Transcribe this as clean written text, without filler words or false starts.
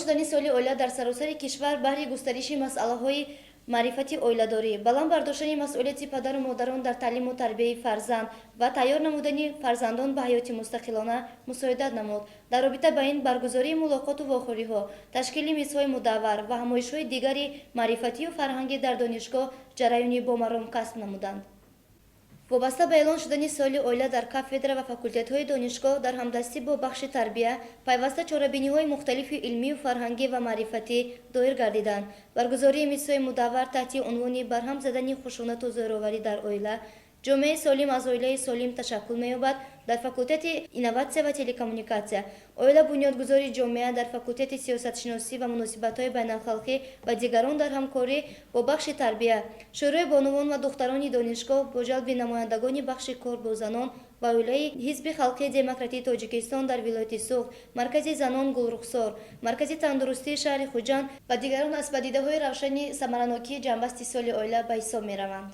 шудани соли оила дар саросари кишвар баҳри густариши масъалаҳои маърифати оиладорӣ, баланд бардоштани масъулияти падару модарон дар таълиму тарбияи фарзанд ва тайёр намудани фарзандон ба ҳаёти мустақилона мусоидат намуд. Дар робита ба ин баргузории мулоқоту вохӯриҳо, ташкили мизҳои мудаввар ва ҳамоишҳои дигари маърифатию фарҳангӣ дар донишгоҳ ҷараёни бомаром касб намуданд. вобаста ба эълон шудани соли оила дар кафедра ва факултетҳои донишгоҳ дар ҳамдастӣ бо бахши тарбия пайваста чорабиниҳои мухталифи илмию фарҳангӣ ва маърифатӣ доир гардиданд. баргузории мизҳои мудаввар таҳти унвони барҳам задани хушунату зӯроварӣ дар оила, ҷомеаи солим аз оилаи солим ташаккул меёбад. дар факултети инноватсия ва телекоммуникатсия, оила бунёдгузори ҷомеа, дар факултети сиёсатшиносӣ ва муносибатҳои байналхалқӣ ва дигарон дар ҳамкорӣ бо бахши тарбия, шӯрои бонувон ва духтарони донишгоҳ бо ҷалби намояндагони бахши кор бо занон ва оилаи ҳизби халқии демократии Тоҷикистон дар вилояти Суғд, маркази занон Гулрухсор, маркази тандурустии шаҳри Хуҷанд ва дигарон аз падидаҳои равшани самаранокии ҷамъбасти соли оила ба ҳисоб мераванд.